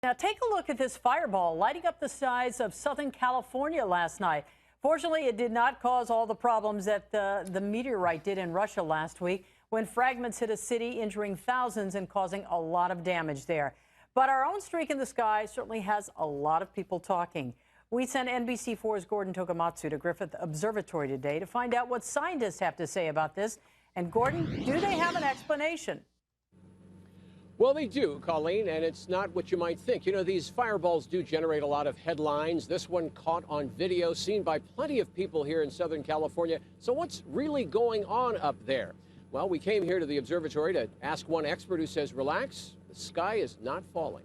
Now take a look at this fireball lighting up the skies of Southern California last night. Fortunately, it did not cause all the problems that the meteorite did in Russia last week when fragments hit a city, injuring thousands and causing a lot of damage there. But our own streak in the sky certainly has a lot of people talking. We sent NBC4's Gordon Tokamatsu to Griffith Observatory today to find out what scientists have to say about this. And Gordon, do they have an explanation? Well, they do, Colleen, and it's not what you might think. You know, these fireballs do generate a lot of headlines. This one caught on video, seen by plenty of people here in Southern California. So what's really going on up there? Well, we came here to the observatory to ask one expert who says, relax, the sky is not falling.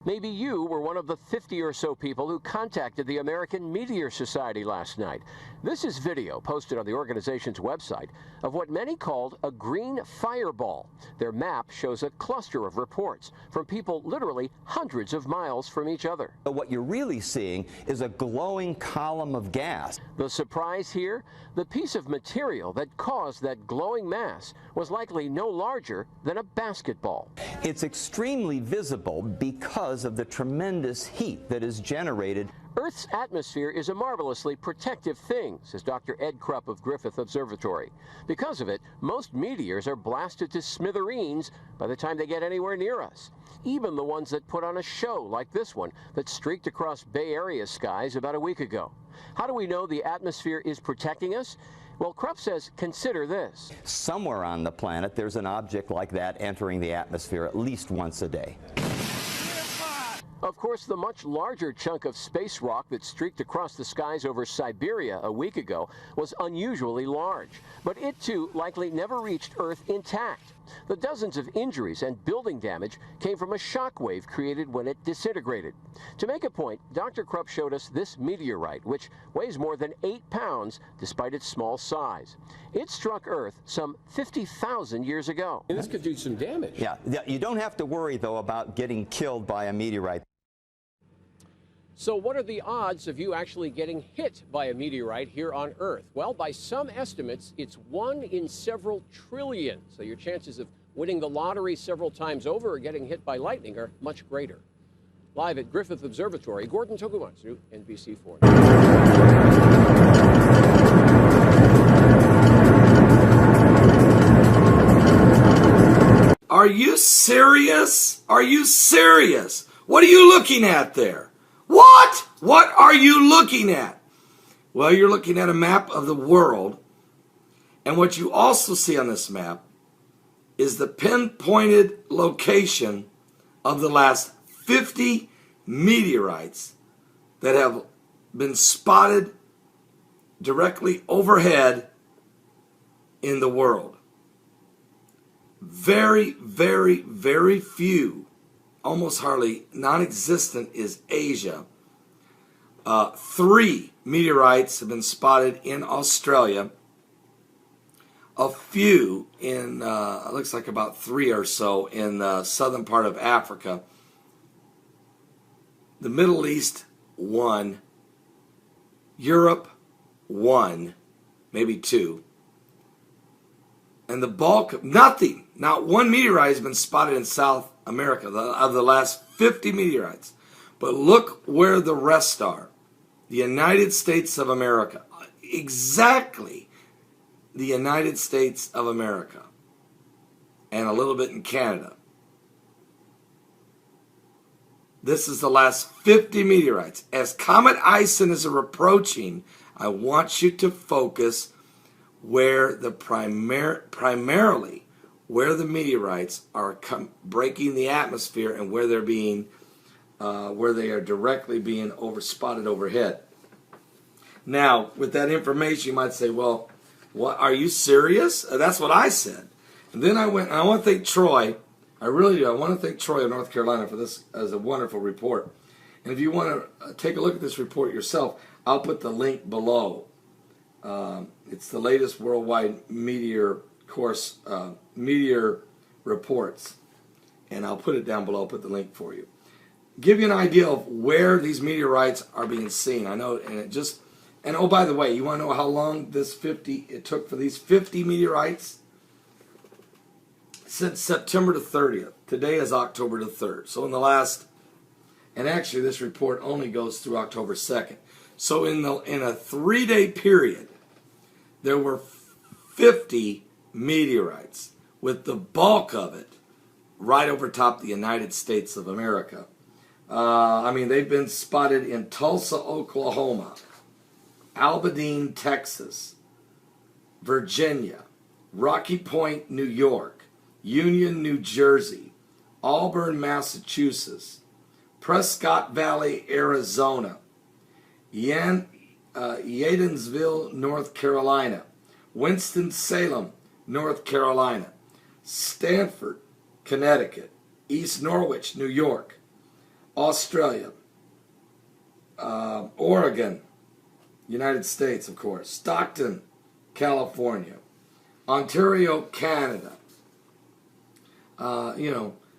Maybe you were one of the 50 or so people who contacted the American Meteor Society last night. This is video posted on the organization's website of what many called a green fireball. Their map shows a cluster of reports from people literally hundreds of miles from each other. But what you're really seeing is a glowing column of gas. The surprise here? The piece of material that caused that glowing mass was likely no larger than a basketball. It's extremely visible because of the tremendous heat that is generated. Earth's atmosphere is a marvelously protective thing, says Dr. Ed Krupp of Griffith Observatory. Because of it, most meteors are blasted to smithereens by the time they get anywhere near us. Even the ones that put on a show, like this one that streaked across Bay Area skies about a week ago. How do we know the atmosphere is protecting us? Well, Krupp says, consider this. Somewhere on the planet, there's an object like that entering the atmosphere at least once a day. Of course, the much larger chunk of space rock that streaked across the skies over Siberia a week ago was unusually large, but it too likely never reached Earth intact. The dozens of injuries and building damage came from a shock wave created when it disintegrated. To make a point, Dr. Krupp showed us this meteorite, which weighs more than 8 pounds despite its small size. It struck Earth some 50,000 years ago. And this could do some damage. Yeah, you don't have to worry, though, about getting killed by a meteorite. So what are the odds of you actually getting hit by a meteorite here on Earth? Well, by some estimates, it's 1 in several trillion. So your chances of winning the lottery several times over or getting hit by lightning are much greater. Live at Griffith Observatory, Gordon Tokamatsu, NBC4. Are you serious? Are you serious? What are you looking at there? What? What are you looking at? Well, you're looking at a map of the world. And what you also see on this map is the pinpointed location of the last 50 meteorites that have been spotted directly overhead in the world. Very, very, very few, almost hardly non-existent, is Asia. 3 meteorites have been spotted in Australia. A few in, looks like about 3 or so in the southern part of Africa. The Middle East, 1. Europe, 1, maybe 2. And the bulk, nothing, not 1 meteorite has been spotted in South America of the last 50 meteorites. But look where the rest are. The United States of America. Exactly the United States of America. And a little bit in Canada. This is the last 50 meteorites. As Comet Ison is approaching, I want you to focus where the primarily where the meteorites are breaking the atmosphere and where they're being where they are directly being spotted overhead. Now, with that information, you might say, "Well, what? Are you serious?" That's what I said. And then I went. And I want to thank Troy. I really do. I want to thank Troy of North Carolina for this as a wonderful report. And if you want to take a look at this report yourself, I'll put the link below. It's the latest worldwide meteor course, meteor reports. And I'll put it down below. I'll put the link for you. Give you an idea of where these meteorites are being seen. I know, and oh, by the way, you want to know how long it took for these 50 meteorites? Since September the 30th Today is October the 3rd. So in the last, and actually this report only goes through October 2nd. So in a 3-day period, there were 50 meteorites, with the bulk of it right over top the United States of America. They've been spotted in Tulsa, Oklahoma, Aberdeen, Texas, Virginia, Rocky Point, New York, Union, New Jersey, Auburn, Massachusetts, Prescott Valley, Arizona, Yadensville, North Carolina, Winston-Salem, North Carolina, Stanford, Connecticut, East Norwich, New York, Australia, Oregon, United States, of course, Stockton, California, Ontario, Canada.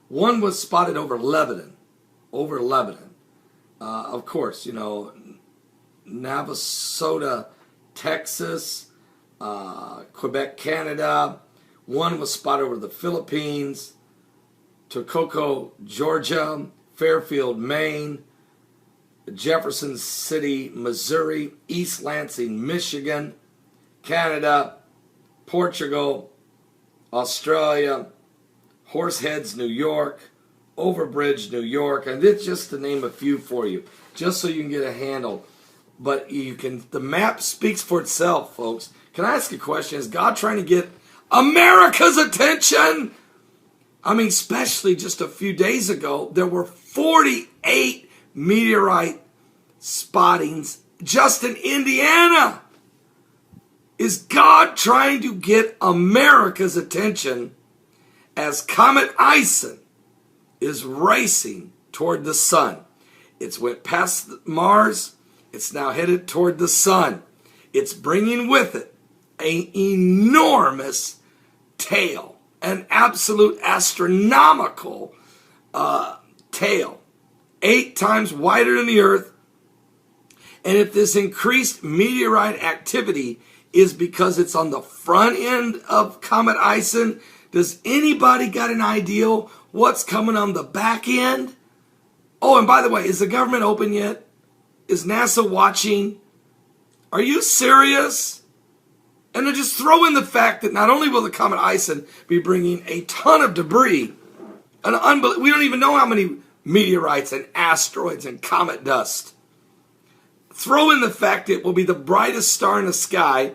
One was spotted over Lebanon. Of course, Navasota, Texas, Quebec, Canada. One was spotted over the Philippines, Toccoa, Georgia, Fairfield, Maine, Jefferson City, Missouri, East Lansing, Michigan, Canada, Portugal, Australia, Horseheads, New York, Overbridge, New York, and it's just to name a few for you, just so you can get a handle. But the map speaks for itself, folks. Can I ask a question? Is God trying to get America's attention? Especially just a few days ago, there were 48 meteorite spottings just in Indiana. Is God trying to get America's attention as Comet Ison is racing toward the sun? It's went past Mars. It's now headed toward the sun. It's bringing with it an enormous tail, an absolute astronomical tail, 8 times wider than the Earth. And if this increased meteorite activity is because it's on the front end of Comet Ison, does anybody got an idea what's coming on the back end? Oh, and by the way, is the government open yet? Is NASA watching? Are you serious? And then just throw in the fact that not only will the Comet Ison be bringing a ton of debris, we don't even know how many meteorites and asteroids and comet dust. Throw in the fact it will be the brightest star in the sky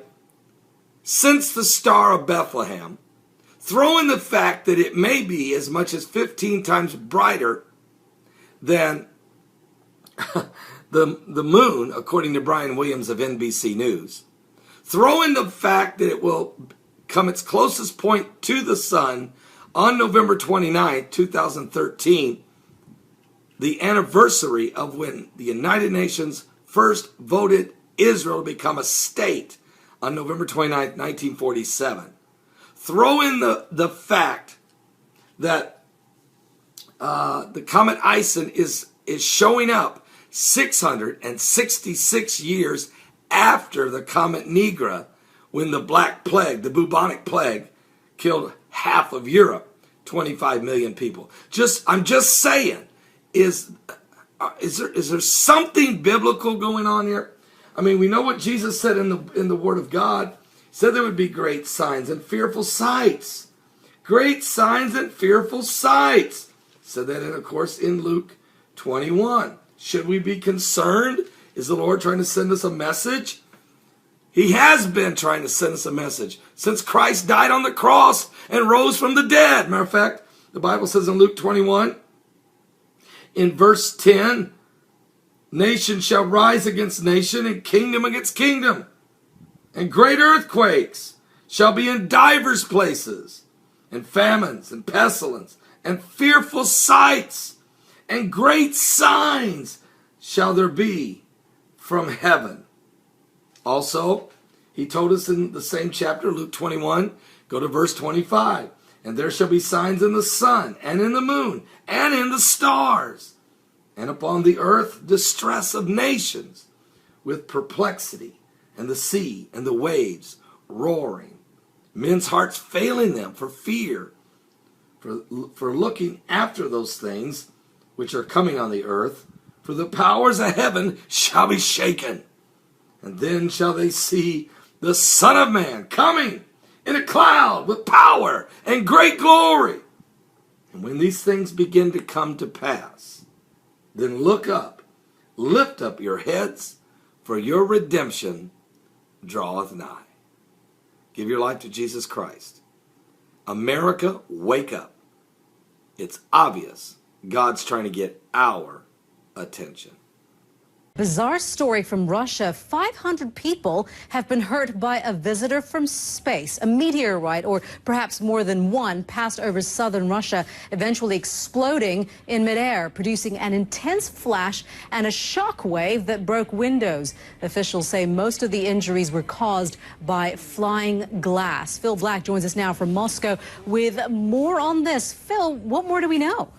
since the Star of Bethlehem. Throw in the fact that it may be as much as 15 times brighter than the moon, according to Brian Williams of NBC News. Throw in the fact that it will come its closest point to the sun on November 29, 2013, the anniversary of when the United Nations first voted Israel to become a state on November 29, 1947. Throw in the fact that the Comet Ison is showing up 666 years after the Comet Nigra, when the Black Plague, the bubonic plague, killed half of Europe, 25 million people. I'm just saying, is there something biblical going on here? We know what Jesus said in the Word of God. He said there would be great signs and fearful sights. Great signs and fearful sights. He said that, of course, in Luke 21. Should we be concerned? Is the Lord trying to send us a message? He has been trying to send us a message since Christ died on the cross and rose from the dead. Matter of fact, the Bible says in Luke 21, in verse 10, nation shall rise against nation and kingdom against kingdom. And great earthquakes shall be in divers places, and famines and pestilence and fearful sights and great signs shall there be from heaven. Also, he told us in the same chapter, Luke 21, go to verse 25. And there shall be signs in the sun and in the moon and in the stars, and upon the earth distress of nations with perplexity, and the sea and the waves roaring, men's hearts failing them for fear, for looking after those things which are coming on the earth, for the powers of heaven shall be shaken. And then shall they see the Son of Man coming in a cloud with power and great glory. And when these things begin to come to pass, then look up, lift up your heads, for your redemption draweth nigh. Give your life to Jesus Christ. America, wake up. It's obvious God's trying to get our attention. Bizarre story from Russia. 500 people have been hurt by a visitor from space. A meteorite, or perhaps more than one, passed over southern Russia, eventually exploding in midair, producing an intense flash and a shock wave that broke windows. Officials say most of the injuries were caused by flying glass. Phil Black joins us now from Moscow with more on this. Phil, what more do we know?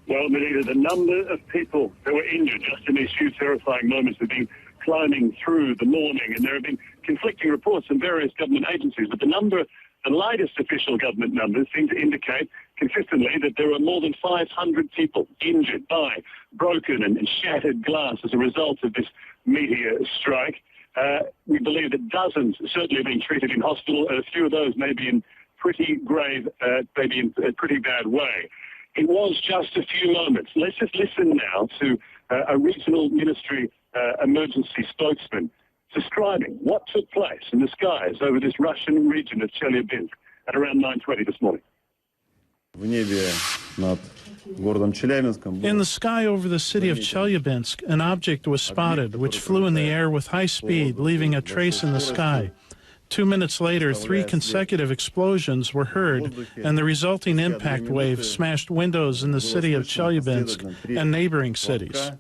Well, Melita, the number of people that were injured just in these few terrifying moments have been climbing through the morning, and there have been conflicting reports from various government agencies. But the latest official government numbers seem to indicate consistently that there are more than 500 people injured by broken and shattered glass as a result of this meteor strike. We believe that dozens certainly have been treated in hospital, and a few of those may be in pretty grave, maybe in a pretty bad way. It was just a few moments. Let's just listen now to a regional ministry emergency spokesman describing what took place in the skies over this Russian region of Chelyabinsk at around 9:20 this morning. In the sky over the city of Chelyabinsk, an object was spotted which flew in the air with high speed, leaving a trace in the sky. 2 minutes later, 3 consecutive explosions were heard, and the resulting impact wave smashed windows in the city of Chelyabinsk and neighboring cities.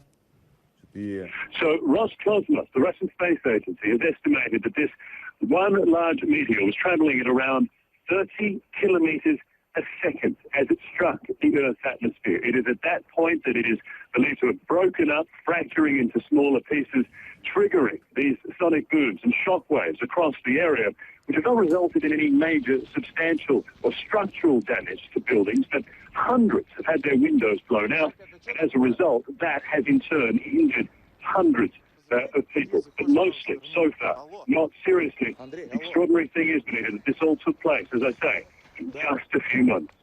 So Roscosmos, the Russian space agency, has estimated that this one large meteor was traveling at around 30 kilometers a second as it struck the Earth's atmosphere. It is at that point that it is believed to have broken up, fracturing into smaller pieces, triggering these sonic booms and shock waves across the area, which have not resulted in any major substantial or structural damage to buildings, but hundreds have had their windows blown out, and as a result, that has in turn injured hundreds of people, but mostly, so far, not seriously. The extraordinary thing is, Benita, that this all took place, as I say, in just a few months.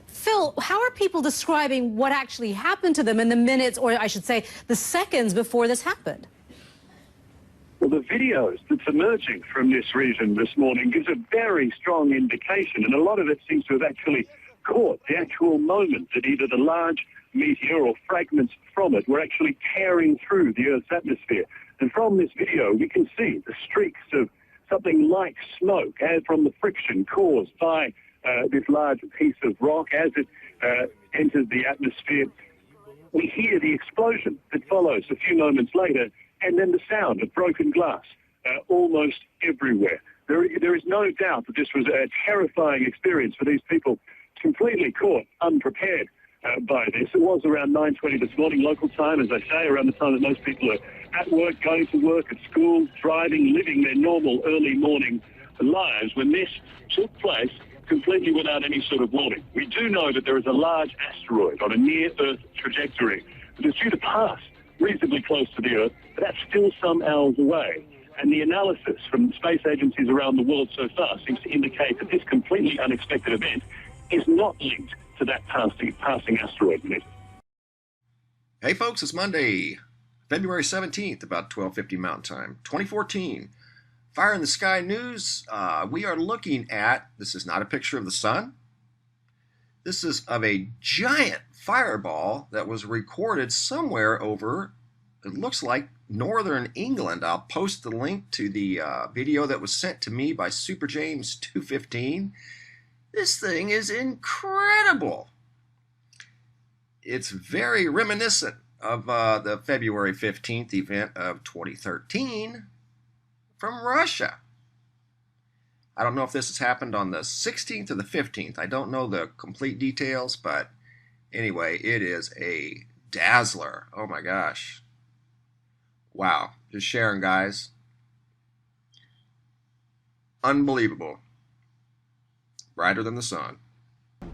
Phil, how are people describing what actually happened to them in the minutes, or I should say, the seconds before this happened? Well, the videos that's emerging from this region this morning gives a very strong indication, and a lot of it seems to have actually caught the actual moment that either the large meteor or fragments from it were actually tearing through the Earth's atmosphere. And from this video, we can see the streaks of something like smoke from the friction caused by this large piece of rock as it enters the atmosphere. We hear the explosion that follows a few moments later, and then the sound of broken glass almost everywhere. There is no doubt that this was a terrifying experience for these people, completely caught unprepared by this. It was around 9:20 this morning, local time, as I say, around the time that most people are at work, going to work, at school, driving, living their normal early morning lives, when this took place completely without any sort of warning. We do know that there is a large asteroid on a near-Earth trajectory that is due to pass reasonably close to the Earth, but that's still some hours away. And the analysis from space agencies around the world so far seems to indicate that this completely unexpected event is not linked to that passing asteroid. Hey folks, it's Monday, February 17th, about 12:50 Mountain Time, 2014. Fire in the Sky News. We are looking at, this is not a picture of the sun. This is of a giant fireball that was recorded somewhere over, it looks like, northern England. I'll post the link to the video that was sent to me by Super James 215. This thing is incredible. It's very reminiscent of the February 15th event of 2013 from Russia. I don't know if this has happened on the 16th or the 15th. I don't know the complete details, but anyway, it is a dazzler. Oh my gosh. Wow. Just sharing, guys. Unbelievable. brighter than the sun.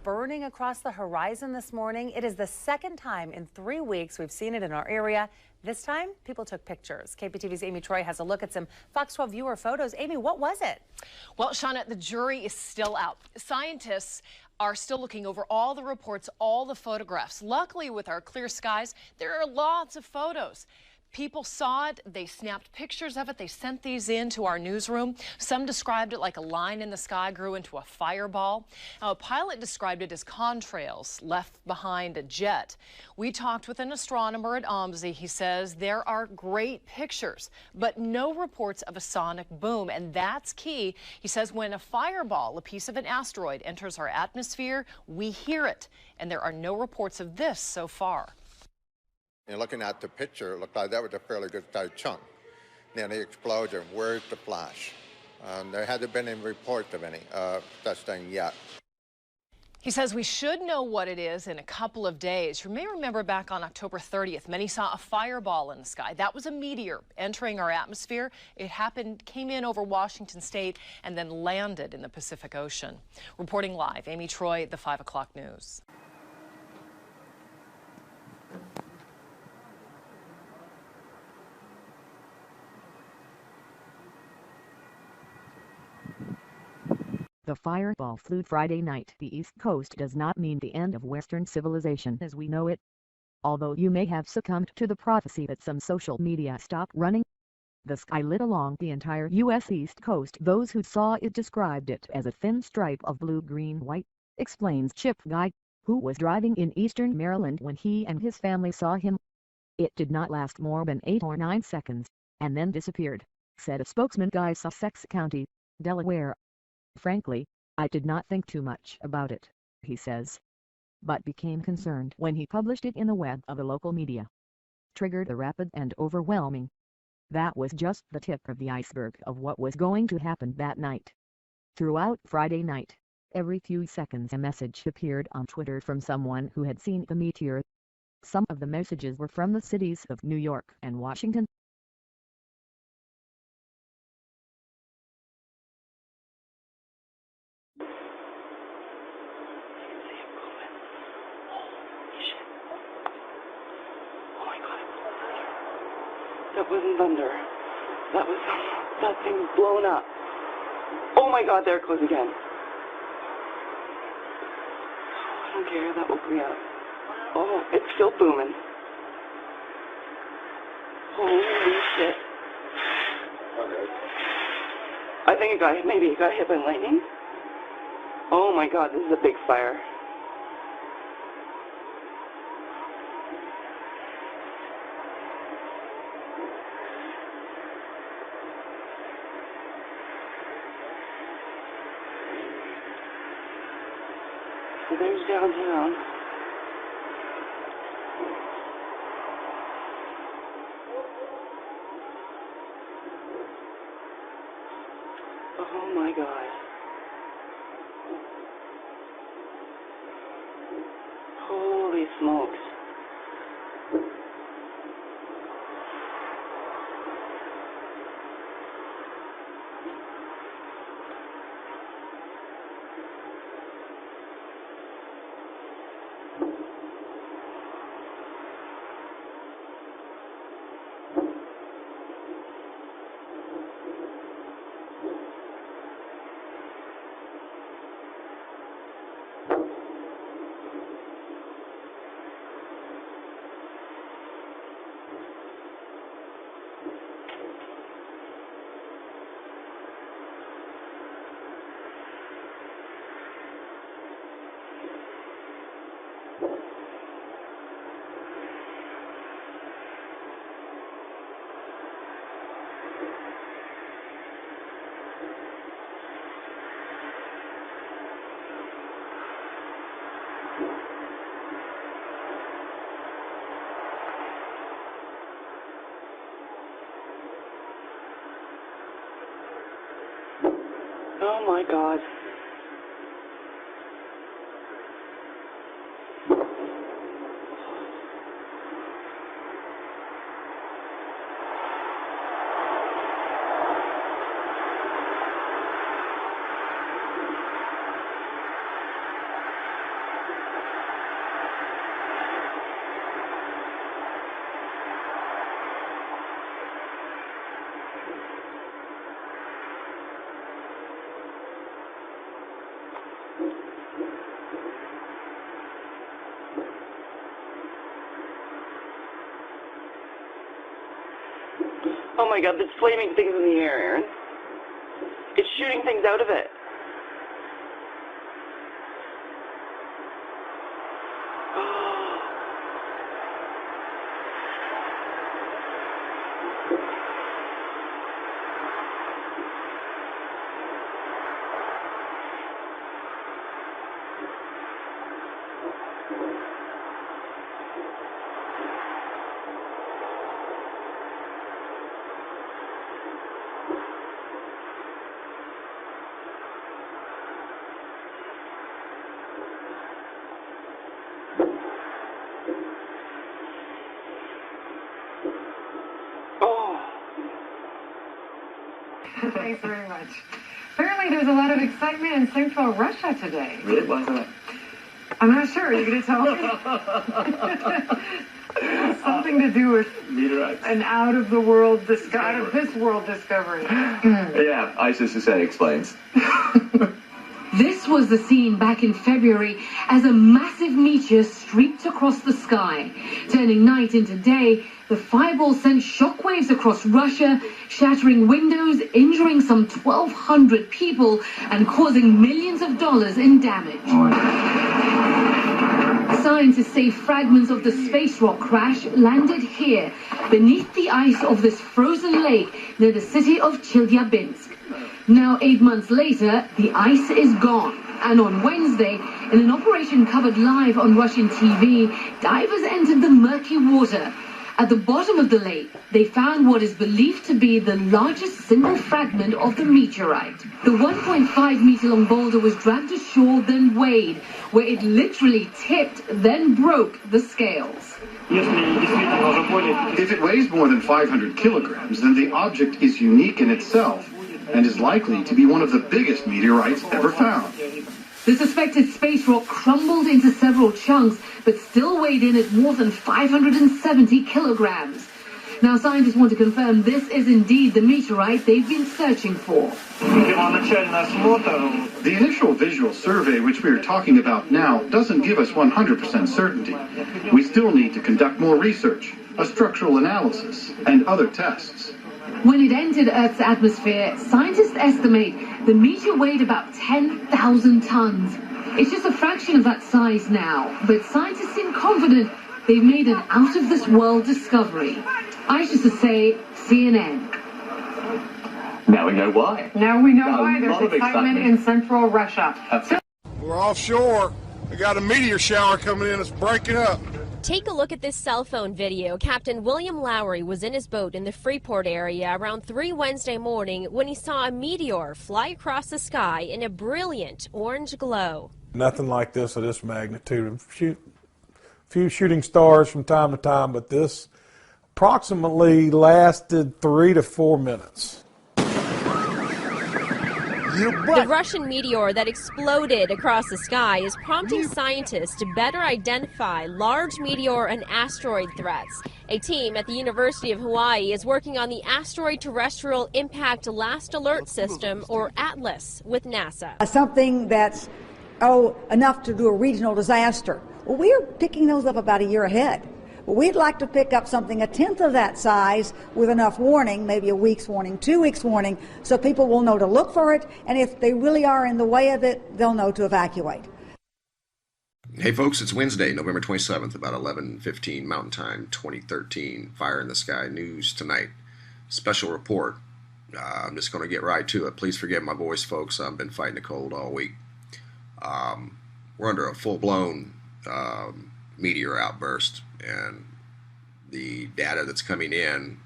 Burning across the horizon this morning. It is the second time in 3 weeks we've seen it in our area. This time, people took pictures. KPTV's Amy Troy has a look at some Fox 12 viewer photos. Amy, what was it? Well, Shauna, the jury is still out. Scientists are still looking over all the reports, all the photographs. Luckily, with our clear skies, there are lots of photos. People saw it, they snapped pictures of it, they sent these in to our newsroom. Some described it like a line in the sky grew into a fireball. Now, a pilot described it as contrails left behind a jet. We talked with an astronomer at OMSI. He says there are great pictures, but no reports of a sonic boom, and that's key. He says when a fireball, a piece of an asteroid, enters our atmosphere, we hear it, and there are no reports of this so far. And looking at the picture, it looked like that was a fairly good sized chunk. Then the explosion, where's the flash? There hasn't been any reports of any such thing yet. He says we should know what it is in a couple of days. You may remember back on October 30th, many saw a fireball in the sky. That was a meteor entering our atmosphere. It came in over Washington State and then landed in the Pacific Ocean. Reporting live, Amy Troy, the 5 o'clock news. The fireball flew Friday night. The East Coast does not mean the end of Western civilization as we know it. Although you may have succumbed to the prophecy that some social media stopped running. The sky lit along the entire U.S. East Coast. Those who saw it described it as a thin stripe of blue-green-white, explains Chip Guy, who was driving in eastern Maryland when he and his family saw him. It did not last more than 8 or 9 seconds, and then disappeared, said a spokesman. Guy, Sussex County, Delaware. Frankly, I did not think too much about it, he says, but became concerned when he published it in the web of the local media. Triggered a rapid and overwhelming. That was just the tip of the iceberg of what was going to happen that night. Throughout Friday night, every few seconds a message appeared on Twitter from someone who had seen the meteor. Some of the messages were from the cities of New York and Washington. That wasn't thunder. That thing's blown up. Oh my God, there it goes again. I don't care, that woke me up. Oh, it's still booming. Holy shit. I think maybe it got hit by lightning. Oh my God, this is a big fire. So there's downtown. Oh my God. Holy smokes. Oh my God. Oh my God, there's flaming things in the air, Aaron. It's shooting things out of it. Thanks very much. Apparently there's a lot of excitement in central Russia today. Really? Why is that? I'm not sure. Are you going to tell me? Something to do with Meteorites. an out of this world discovery. Yeah, ISIS explains. This was the scene back in February as a massive meteor streaked across the sky. Turning night into day, the fireball sent shockwaves across Russia, shattering windows, injuring some 1,200 people, and causing millions of dollars in damage. Scientists say fragments of the space rock crash landed here, beneath the ice of this frozen lake near the city of Chelyabinsk. Now, 8 months later, the ice is gone. And on Wednesday, in an operation covered live on Russian TV, divers entered the murky water. At the bottom of the lake, they found what is believed to be the largest single fragment of the meteorite. The 1.5-meter-long boulder was dragged ashore, then weighed, where it literally tipped, then broke the scales. If it weighs more than 500 kilograms, then the object is unique in itself and is likely to be one of the biggest meteorites ever found. The suspected space rock crumbled into several chunks, but still weighed in at more than 570 kilograms. Now, scientists want to confirm this is indeed the meteorite they've been searching for. The initial visual survey, which we are talking about now, doesn't give us 100% certainty. We still need to conduct more research, a structural analysis, and other tests. When it entered Earth's atmosphere, scientists estimate the meteor weighed about 10,000 tons. It's just a fraction of that size now, but scientists seem confident they've made an out-of-this-world discovery. I used to say CNN. Now we know why. Now we know why there's excitement in central Russia. We're offshore. We got a meteor shower coming in. It's breaking up. Take a look at this cell phone video. Captain William Lowry was in his boat in the Freeport area around 3 Wednesday morning when he saw a meteor fly across the sky in a brilliant orange glow. Nothing like this of this magnitude. A few shooting stars from time to time, but this approximately lasted 3 to 4 minutes. The Russian meteor that exploded across the sky is prompting scientists to better identify large meteor and asteroid threats. A team at the University of Hawaii is working on the Asteroid Terrestrial Impact Last Alert System, or ATLAS, with NASA. Something that's, enough to do a regional disaster. Well, we're picking those up about a year ahead. Well, we'd like to pick up something a tenth of that size with enough warning, maybe a week's warning, 2 weeks warning, so people will know to look for it, and if they really are in the way of it, they'll know to evacuate. Hey folks, it's Wednesday, November 27th, about 11:15 Mountain Time, 2013. Fire in the Sky News tonight. Special report. I'm just going to get right to it. Please forgive my voice, folks. I've been fighting a cold all week. We're under a full-blown meteor outburst, and the data that's coming in,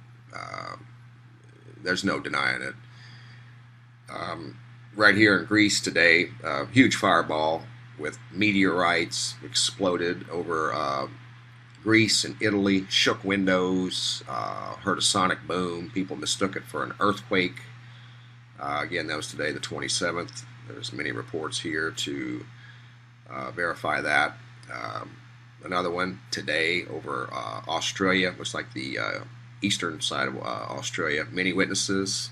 there's no denying it. Right here in Greece today, a huge fireball with meteorites exploded over Greece and Italy, shook windows, heard a sonic boom. People mistook it for an earthquake. Again, that was today, the 27th. There's many reports here to verify that. Another one today over Australia, looks like the eastern side of Australia. Many witnesses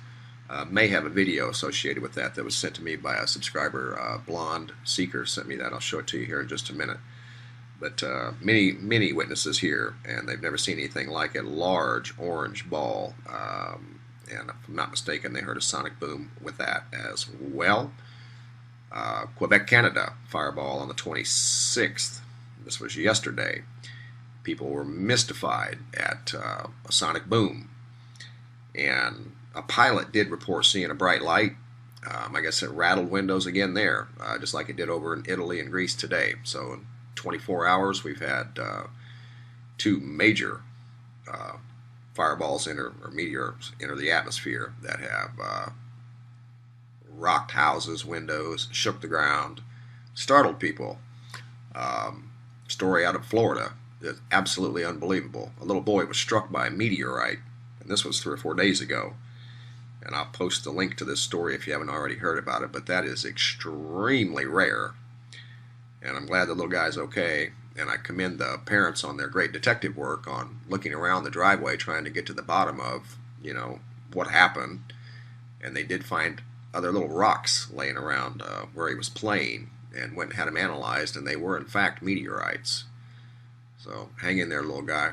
may have a video associated with that was sent to me by a subscriber. Blonde Seeker sent me that. I'll show it to you here in just a minute. But many witnesses here, and they've never seen anything like a large orange ball. And if I'm not mistaken, they heard a sonic boom with that as well. Quebec, Canada, fireball on the 26th. This was yesterday. People were mystified at a sonic boom. And a pilot did report seeing a bright light. I guess it rattled windows again there, just like it did over in Italy and Greece today. So in 24 hours, we've had two major fireballs or meteors enter the atmosphere that have rocked houses, windows, shook the ground, startled people. Story out of Florida is absolutely unbelievable. A little boy was struck by a meteorite, and this was 3 or 4 days ago. And I'll post the link to this story if you haven't already heard about it, but that is extremely rare. And I'm glad the little guy's okay, and I commend the parents on their great detective work on looking around the driveway trying to get to the bottom of, what happened. And they did find other little rocks laying around where he was playing, and went and had them analyzed, and they were in fact meteorites. So hang in there, little guy.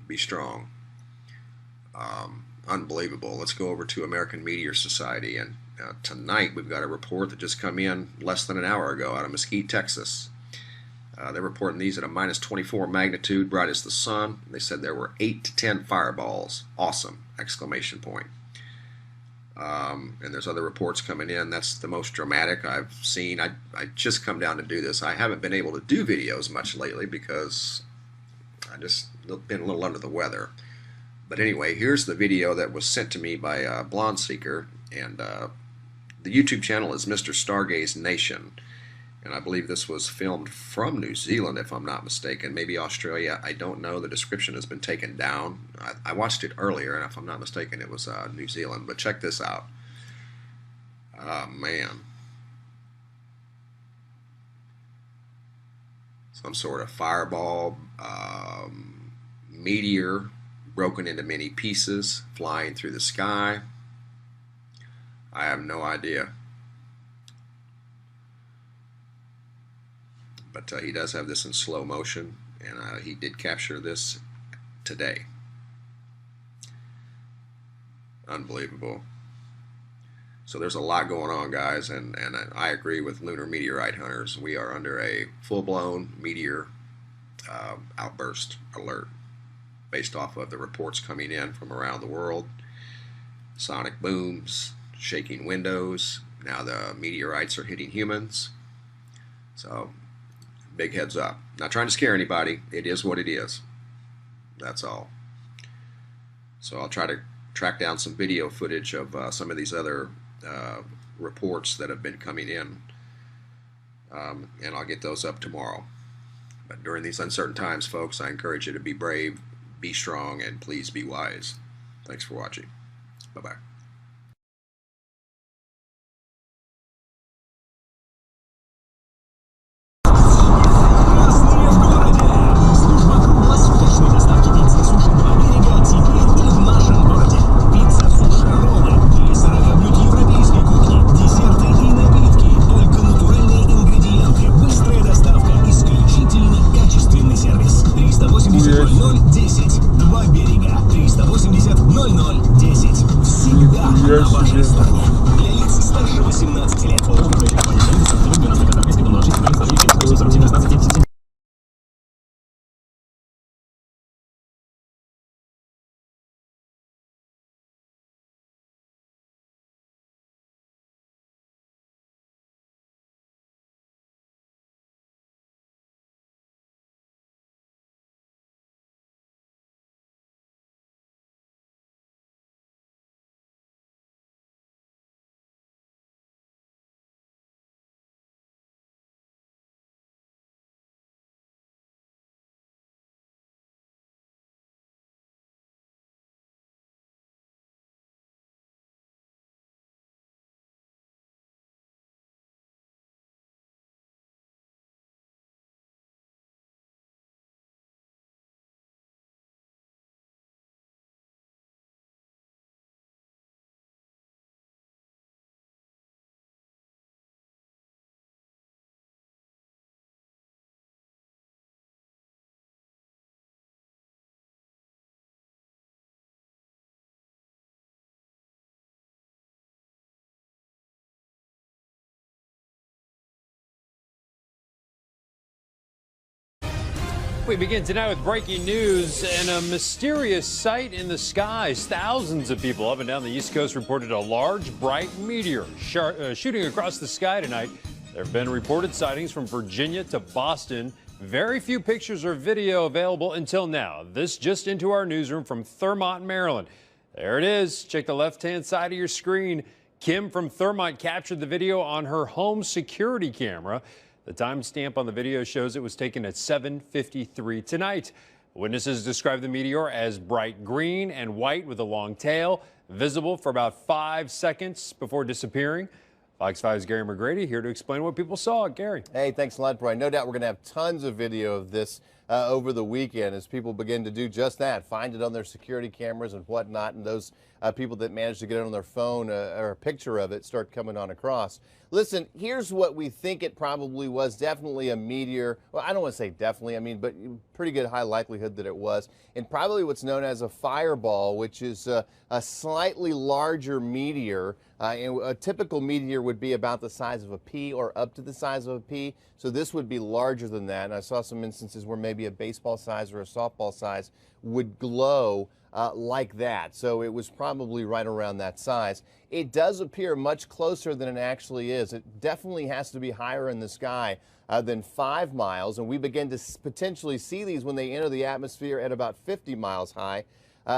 Be strong. Unbelievable. Let's go over to American Meteor Society, and tonight we've got a report that just come in less than an hour ago out of Mesquite, Texas. They're reporting these at a minus 24 magnitude, bright as the sun. They said there were 8 to 10 fireballs. Awesome! Exclamation point. And there's other reports coming in. That's the most dramatic I've seen. I just come down to do this. I haven't been able to do videos much lately because I just been a little under the weather. But anyway, here's the video that was sent to me by Blonde Seeker, and the YouTube channel is Mr. Stargaze Nation, and I believe this was filmed from New Zealand, if I'm not mistaken, maybe Australia. I don't know. The description has been taken down. I watched it earlier, and if I'm not mistaken, it was New Zealand. But check this out. Oh, man. Some sort of fireball, meteor, broken into many pieces, flying through the sky. I have no idea. But he does have this in slow motion, and he did capture this today. Unbelievable. So there's a lot going on, guys, and I agree with lunar meteorite hunters. We are under a full-blown meteor outburst alert based off of the reports coming in from around the world. Sonic booms, shaking windows. Now the meteorites are hitting humans. So big heads up. Not trying to scare anybody. It is what it is. That's all. So I'll try to track down some video footage of some of these other reports that have been coming in, and I'll get those up tomorrow. But during these uncertain times, folks, I encourage you to be brave, be strong, and please be wise. Thanks for watching. Bye-bye. We begin tonight with breaking news and a mysterious sight in the skies. Thousands of people up and down the East Coast reported a large, bright meteor shooting across the sky tonight. There have been reported sightings from Virginia to Boston. Very few pictures or video available until now. This just into our newsroom from Thurmont, Maryland. There it is. Check the left-hand side of your screen. Kim from Thurmont captured the video on her home security camera. The timestamp on the video shows it was taken at 7:53 tonight. Witnesses describe the meteor as bright green and white with a long tail, visible for about 5 seconds before disappearing. Fox 5's Gary McGrady here to explain what people saw. Gary. Hey, thanks a lot, Brian. No doubt we're going to have tons of video of this over the weekend as people begin to do just that, find it on their security cameras and whatnot, and those people that manage to get it on their phone or a picture of it start coming on across. Listen, here's what we think it probably was. Definitely a meteor. Well, I don't want to say definitely, but pretty good high likelihood that it was. And probably what's known as a fireball, which is a slightly larger meteor. And a typical meteor would be about the size of a pea or up to the size of a pea. So this would be larger than that. And I saw some instances where maybe a baseball size or a softball size would glow like that. So it was probably right around that size. It does appear much closer than it actually is. It definitely has to be higher in the sky than 5 miles. And we begin to potentially see these when they enter the atmosphere at about 50 miles high.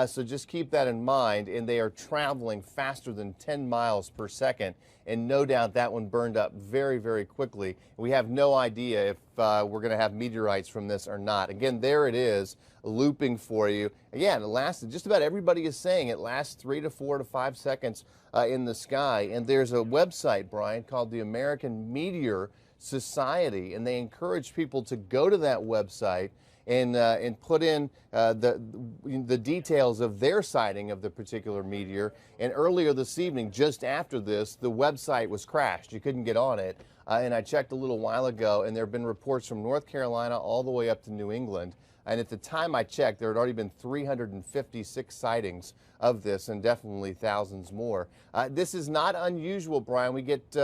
So just keep that in mind, and they are traveling faster than 10 miles per second, and no doubt that one burned up very, very quickly. We have no idea if we're going to have meteorites from this or not. Again, there it is, looping for you. Again, it lasted, just about everybody is saying it lasts 3 to 4 to 5 seconds in the sky, and there's a website, Brian, called the American Meteor Society, and they encourage people to go to that website and put in the details of their sighting of the particular meteor. And earlier this evening, just after this, the website was crashed. You couldn't get on it. And I checked a little while ago, and there have been reports from North Carolina all the way up to New England. And at the time I checked, there had already been 356 sightings of this, and definitely thousands more. This is not unusual, Brian. We get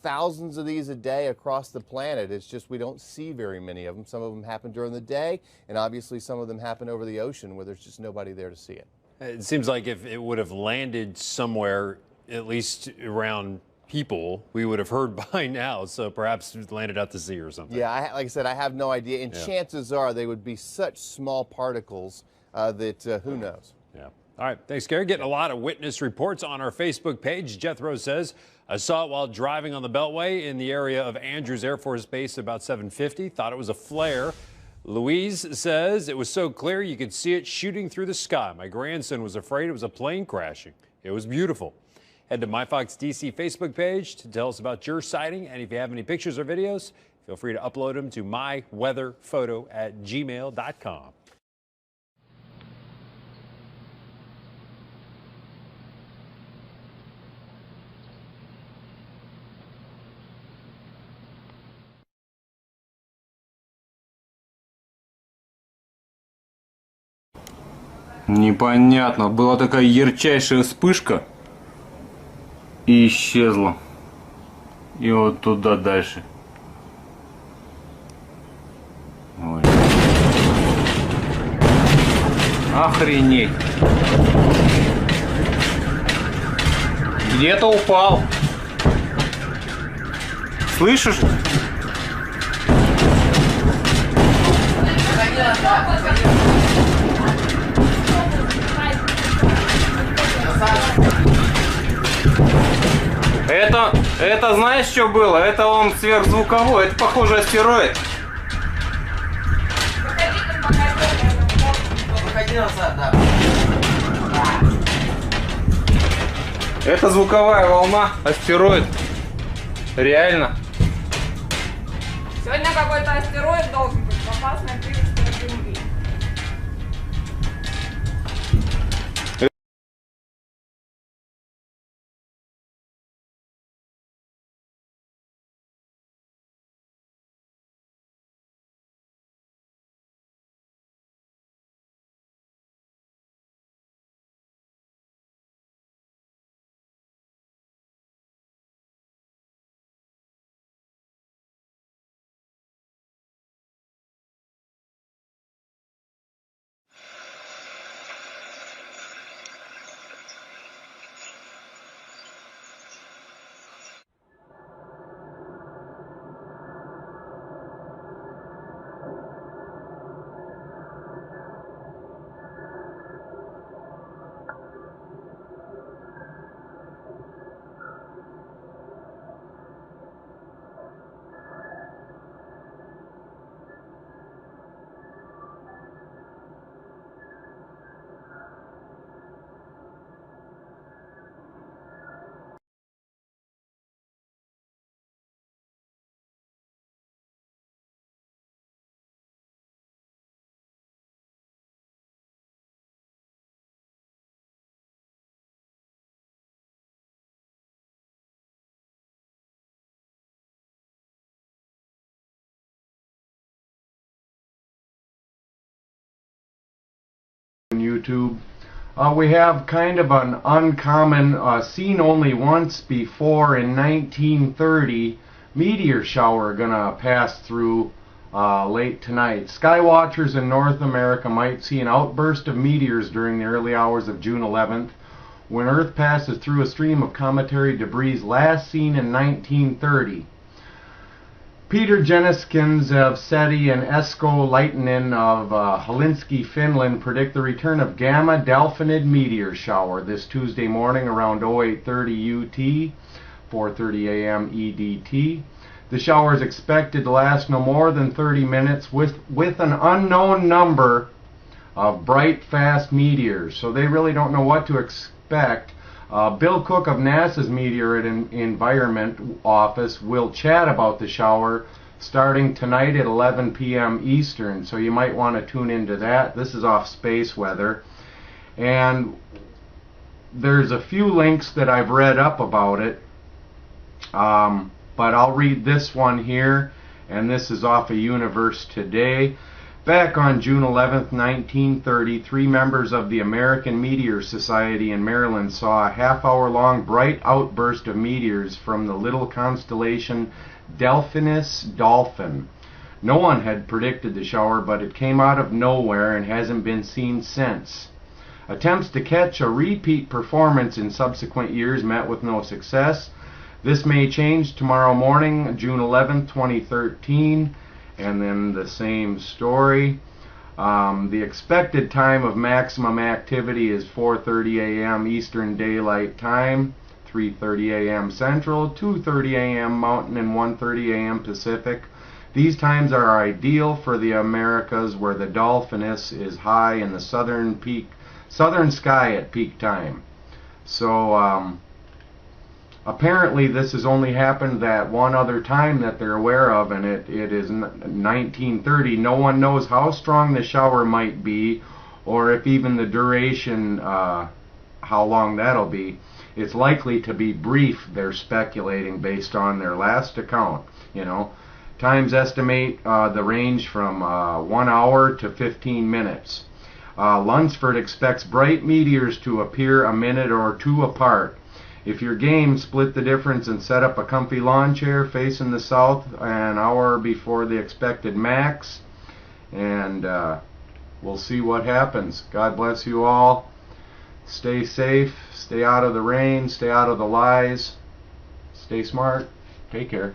thousands of these a day across the planet. It's just we don't see very many of them. Some of them happen during the day, and obviously some of them happen over the ocean where there's just nobody there to see it. It seems like if it would have landed somewhere, at least around people, we would have heard by now. So perhaps it landed out to sea or something. Yeah, like I said, I have no idea. And chances are they would be such small particles that who knows. Yeah. All right. Thanks, Gary. Getting a lot of witness reports on our Facebook page. Jethro says, I saw it while driving on the Beltway in the area of Andrews Air Force Base about 7:50. Thought it was a flare. Louise says it was so clear you could see it shooting through the sky. My grandson was afraid it was a plane crashing. It was beautiful. Head to MyFox DC Facebook page to tell us about your sighting. And if you have any pictures or videos, feel free to upload them to myweatherphoto@gmail.com. Непонятно. Была такая ярчайшая вспышка и исчезла. И вот туда дальше. Ой. Охренеть. Где-то упал. Слышишь? Это знаешь, что было? Это он сверхзвуковой. Это, похоже, астероид. Выходи назад, да. Это звуковая волна, астероид. Реально. Сегодня какой-то астероид должен быть в опасной близости от Земли. YouTube. We have kind of an uncommon, seen only once before in 1930, meteor shower gonna pass through late tonight. Sky watchers in North America might see an outburst of meteors during the early hours of June 11th, when Earth passes through a stream of cometary debris last seen in 1930. Peter Jenniskins of SETI and Esko Laitinen of Helsinki, Finland predict the return of Gamma Delphinid meteor shower this Tuesday morning around 0830 UT, 4:30 a.m. EDT. The shower is expected to last no more than 30 minutes with an unknown number of bright, fast meteors. So they really don't know what to expect. Bill Cook of NASA's Meteor and Environment Office will chat about the shower starting tonight at 11 p.m. Eastern, so you might want to tune into that. This is off space weather. And there's a few links that I've read up about it, but I'll read this one here, and this is off of Universe Today. Back on June 11, 1930, 3 members of the American Meteor Society in Maryland saw a half-hour-long bright outburst of meteors from the little constellation Delphinus Dolphin. No one had predicted the shower, but it came out of nowhere and hasn't been seen since. Attempts to catch a repeat performance in subsequent years met with no success. This may change tomorrow morning, June 11, 2013. And then the same story. The expected time of maximum activity is 4:30 a.m. Eastern Daylight Time, 3:30 a.m. Central, 2:30 a.m. Mountain, and 1:30 a.m. Pacific. These times are ideal for the Americas, where the Dolphinus is high in the southern sky at peak time. So apparently this has only happened that one other time that they're aware of, and it is 1930. No one knows how strong the shower might be, or if even the duration, how long that'll be. It's likely to be brief, they're speculating, based on their last account. You know, times estimate the range from 1 hour to 15 minutes. Lunsford expects bright meteors to appear a minute or two apart. If you're game, split the difference and set up a comfy lawn chair facing the south an hour before the expected max, and we'll see what happens. God bless you all. Stay safe, stay out of the rain, stay out of the lies, stay smart, take care.